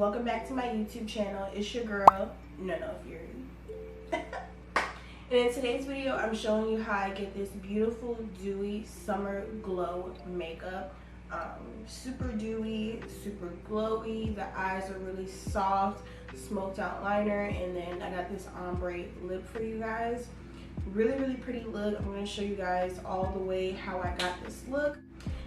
welcome back to my YouTube channel. It's your girl, KnoKno Fury. And in today's video, I'm showing you how I get this beautiful dewy summer glow makeup. Super dewy, super glowy. The eyes are really soft, smoked out liner, and then I got this ombre lip for you guys. Really pretty look. I'm going to show you guys all the way how I got this look.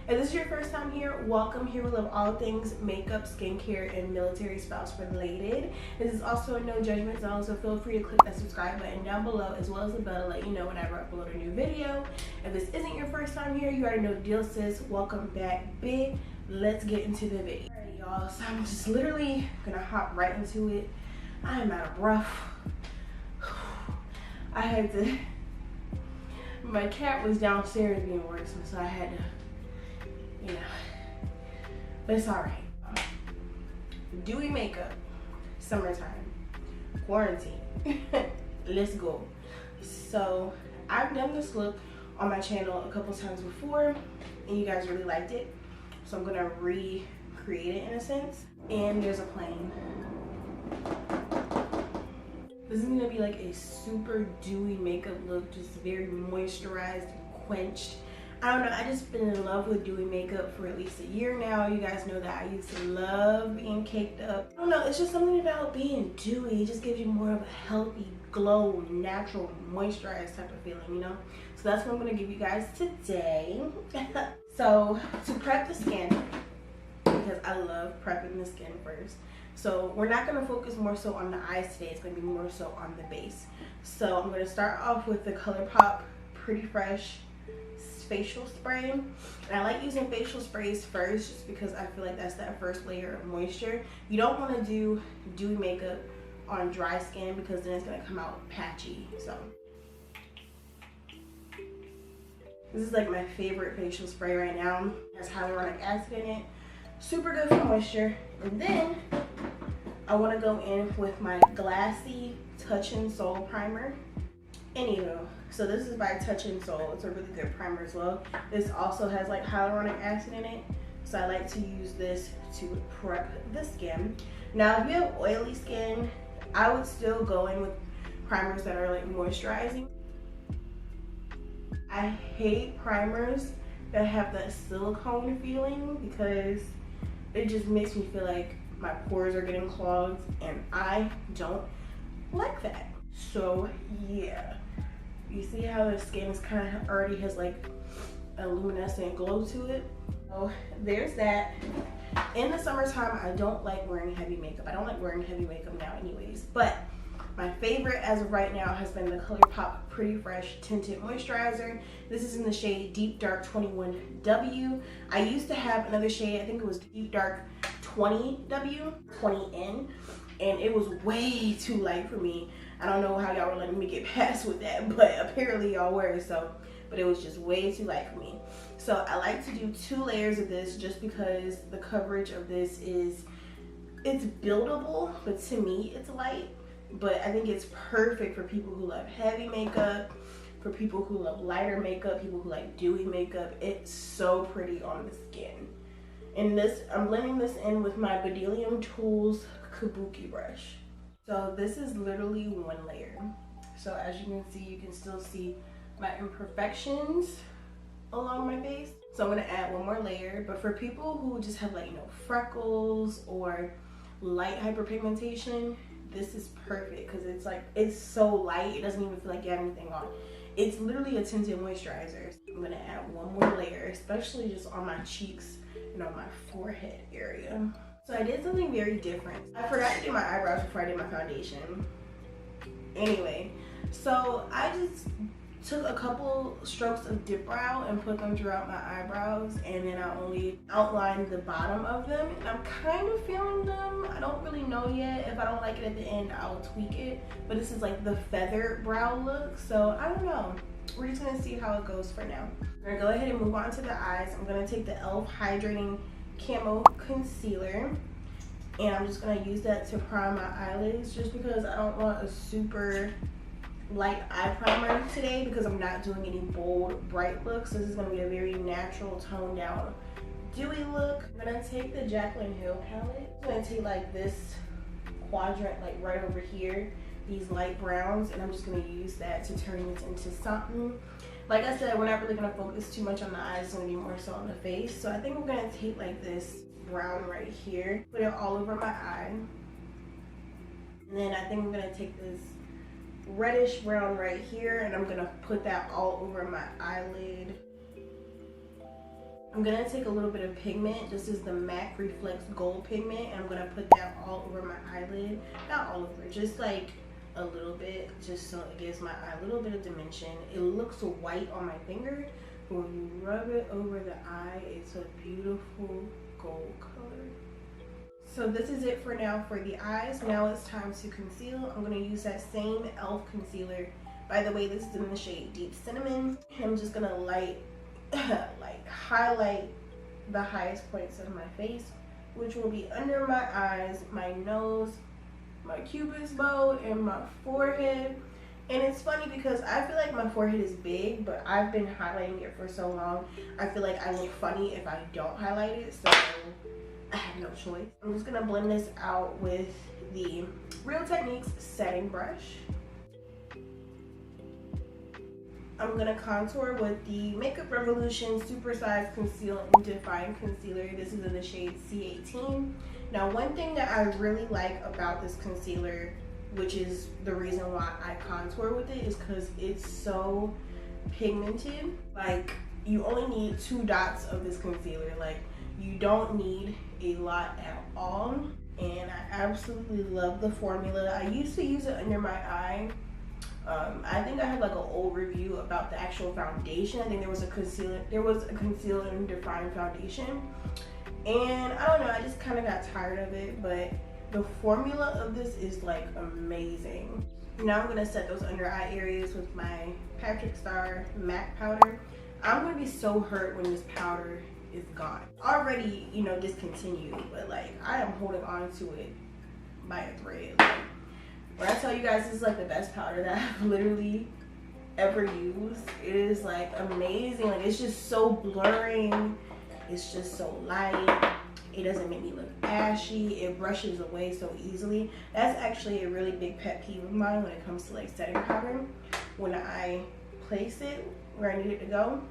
If this is your first time here, welcome. Here we love all things makeup, skincare, and military spouse related. This is also a no judgment zone, so feel free to click that subscribe button down below as well as the bell to let you know whenever I upload a new video. If this isn't your first time here, you already know the deal, sis. Welcome back, big. Let's get into the video. Alright, y'all, so I'm just literally gonna hop right into it. I am out of breath. I had to, my cat was downstairs being worked, so I had to, you know, but it's all right. Dewy makeup, summertime, quarantine. Let's go. So I've done this look on my channel a couple times before, and you guys really liked it. So I'm gonna recreate it in a sense. And there's a plane. This is gonna be like a super dewy makeup look, just very moisturized and quenched. I don't know, I just been in love with dewy makeup for at least a year now. You guys know that I used to love being caked up. I don't know, it's just something about being dewy. It just gives you more of a healthy, glow, natural, moisturized type of feeling, you know? So that's what I'm gonna give you guys today. So to prep the skin, because I love prepping the skin first. So we're not gonna focus more so on the eyes today. It's gonna be more so on the base. So I'm gonna start off with the Colourpop Pretty Fresh facial spray, and I like using facial sprays first just because I feel like that's that first layer of moisture. You don't want to do dewy makeup on dry skin because then it's going to come out patchy. So this is like my favorite facial spray right now. It has hyaluronic acid in it, super good for moisture. And then I want to go in with my Glassy Touch and Soul primer. Anywho, so this is by Touch and Soul. It's a really good primer as well. This also has like hyaluronic acid in it, so I like to use this to prep the skin. Now, if you have oily skin, I would still go in with primers that are like moisturizing. I hate primers that have that silicone feeling because it just makes me feel like my pores are getting clogged, and I don't like that. So yeah, you see how the skin is kind of already has like a luminescent glow to it. So there's that. In the summertime, I don't like wearing heavy makeup. I don't like wearing heavy makeup now anyways, but my favorite as of right now has been the Colourpop Pretty Fresh Tinted Moisturizer. This is in the shade Deep Dark 21W. I used to have another shade, I think it was Deep Dark 20W, 20N, and it was way too light for me. I don't know how y'all were letting me get past with that, but apparently y'all were, so, but it was just way too light for me. So I like to do 2 layers of this just because the coverage of this is, it's buildable, but to me it's light. But I think it's perfect for people who love heavy makeup, for people who love lighter makeup, people who like dewy makeup. It's so pretty on the skin. And this, I'm blending this in with my Bdellium Tools Kabuki brush. So this is literally 1 layer. So as you can see, you can still see my imperfections along my face. So I'm gonna add 1 more layer. But for people who just have like, you know, freckles or light hyperpigmentation, this is perfect because it's like, it's so light, it doesn't even feel like you have anything on. It's literally a tinted moisturizer. I'm gonna add 1 more layer, especially just on my cheeks and on my forehead area. So I did something very different. I forgot to do my eyebrows before I did my foundation. Anyway, so I just took a couple strokes of dip brow and put them throughout my eyebrows, and then I only outlined the bottom of them, and I'm kind of feeling them. I don't really know yet. If I don't like it at the end, I'll tweak it. But this is like the feather brow look, so I don't know. We're just gonna see how it goes for now. I'm gonna go ahead and move on to the eyes. I'm gonna take the e.l.f. Hydrating Camo Concealer, and I'm just gonna use that to prime my eyelids just because I don't want a super light eye primer today because I'm not doing any bold, bright looks. This is gonna be a very natural, toned down, dewy look. I'm gonna take the Jaclyn Hill palette. I'm gonna take like this quadrant, like right over here, these light browns, and I'm just gonna use that to turn this into something. Like I said, we're not really gonna focus too much on the eyes, it's gonna be more so on the face. So I think I'm gonna take like this brown right here, put it all over my eye. And then I think I'm gonna take this reddish brown right here, and I'm gonna put that all over my eyelid. I'm gonna take a little bit of pigment. This is the MAC Reflex Gold pigment, and I'm gonna put that all over my eyelid. Not all over, just like a little bit, just so it gives my eye a little bit of dimension. It looks white on my finger, but when you rub it over the eye, it's a beautiful gold color. So this is it for now for the eyes. Now it's time to conceal. I'm gonna use that same e.l.f. concealer. By the way, this is in the shade Deep Cinnamon. I'm just gonna highlight the highest points of my face, which will be under my eyes, my nose, my cupid's bow, and my forehead. And it's funny because I feel like my forehead is big, but I've been highlighting it for so long, I feel like I look funny if I don't highlight it, so I have no choice. I'm just gonna blend this out with the Real Techniques setting brush. I'm gonna contour with the Makeup Revolution Supersize Conceal and Define Concealer. This is in the shade C18. Now, one thing that I really like about this concealer, which is the reason why I contour with it, is because it's so pigmented. Like, you only need 2 dots of this concealer. Like, you don't need a lot at all. And I absolutely love the formula. I used to use it under my eye. I think I had like an old review about the actual foundation. I think there was a conceal and define foundation, and I don't know, I just kind of got tired of it, but the formula of this is like amazing. Now I'm gonna set those under eye areas with my Patrick Star MAC powder. I'm gonna be so hurt when this powder is gone. Already, you know, discontinued, but like I am holding on to it by a thread. Like, when I tell you guys this is like the best powder that I've literally ever used, it is like amazing. Like, it's just so blurring, it's just so light, it doesn't make me look ashy, it brushes away so easily. That's actually a really big pet peeve of mine when it comes to like setting powder. When I place it where I need it to go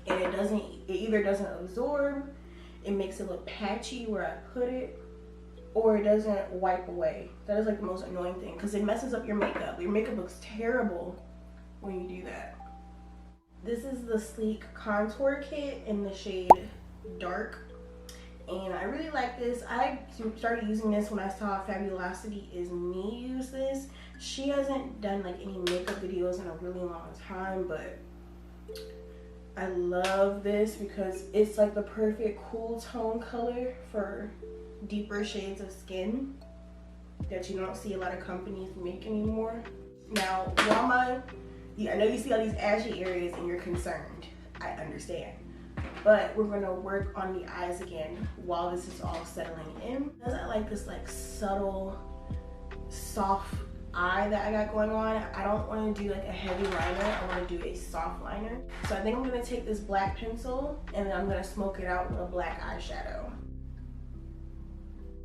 and it either doesn't absorb, it makes it look patchy where I put it, or it doesn't wipe away. That is like the most annoying thing, because it messes up your makeup. Your makeup looks terrible when you do that. This is the Sleek Contour Kit in the shade Dark, and I really like this. I started using this when I saw Fabulosity Is Me use this. She hasn't done like any makeup videos in a really long time, but I love this because it's like the perfect cool tone color for deeper shades of skin that you don't see a lot of companies make anymore. Now, while I know you see all these ashy areas and you're concerned, I understand, but we're gonna work on the eyes again while this is all settling in. Because I like this like subtle, soft eye that I got going on. I don't want to do like a heavy liner, I want to do a soft liner. So I think I'm gonna take this black pencil and then I'm gonna smoke it out with a black eyeshadow.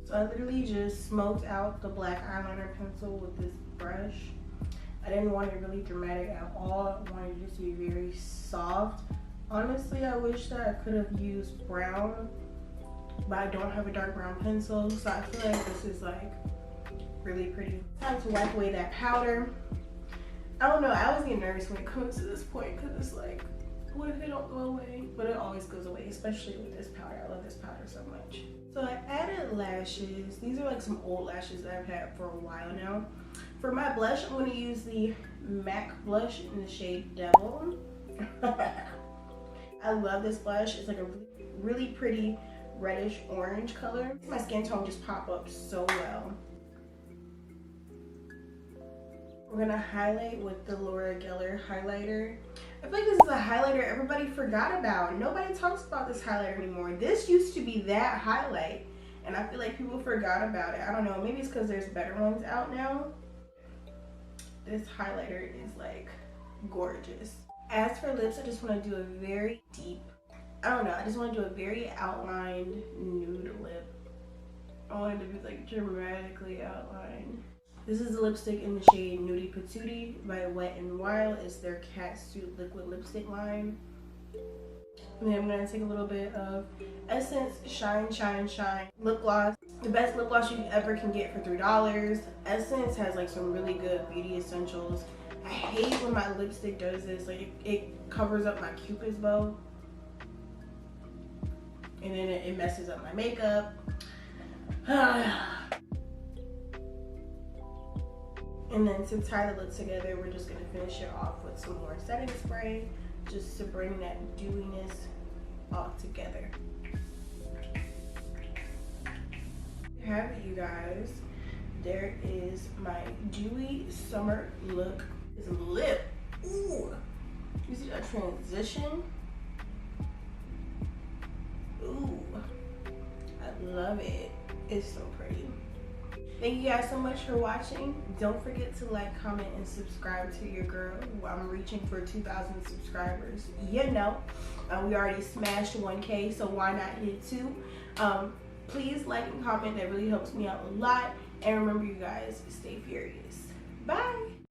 So I literally just smoked out the black eyeliner pencil with this brush. I didn't want it really dramatic at all. I wanted it to be very soft. Honestly, I wish that I could have used brown, but I don't have a dark brown pencil, so I feel like this is like really pretty. Time to wipe away that powder. I don't know, I always get nervous when it comes to this point because it's like, what if it don't go away? But it always goes away, especially with this powder. I love this powder so much. So I added lashes. These are like some old lashes that I've had for a while now. For my blush, I'm going to use the MAC blush in the shade Devil. I love this blush. It's like a really pretty reddish orange color. My skin tone just pop up so well. We're gonna highlight with the Laura Geller highlighter. I feel like this is a highlighter everybody forgot about. Nobody talks about this highlighter anymore. This used to be that highlight, and I feel like people forgot about it. I don't know, maybe it's because there's better ones out now. This highlighter is like gorgeous. As for lips, I just want to do a very deep I don't know, I just want to do a very outlined nude lip. I want it to be like dramatically outlined. This is the lipstick in the shade Nudie Patoodie by Wet n Wild. It's their Catsuit liquid lipstick line. And then I'm going to take a little bit of Essence Shine Shine Shine lip gloss. The best lip gloss you ever can get for $3. Essence has like some really good beauty essentials. I hate when my lipstick does this. Like it covers up my Cupid's bow. And then it messes up my makeup. And then to tie the look together, we're just gonna finish it off with some more setting spray just to bring that dewiness all together. There you have it, you guys. There is my dewy summer look. This lip, ooh. You see that transition? Ooh, I love it. It's so pretty. Thank you guys so much for watching. Don't forget to like, comment, and subscribe to your girl. I'm reaching for 2,000 subscribers. You know, we already smashed 1K, so why not hit 2? Please like and comment. That really helps me out a lot. And remember, you guys, stay furious. Bye.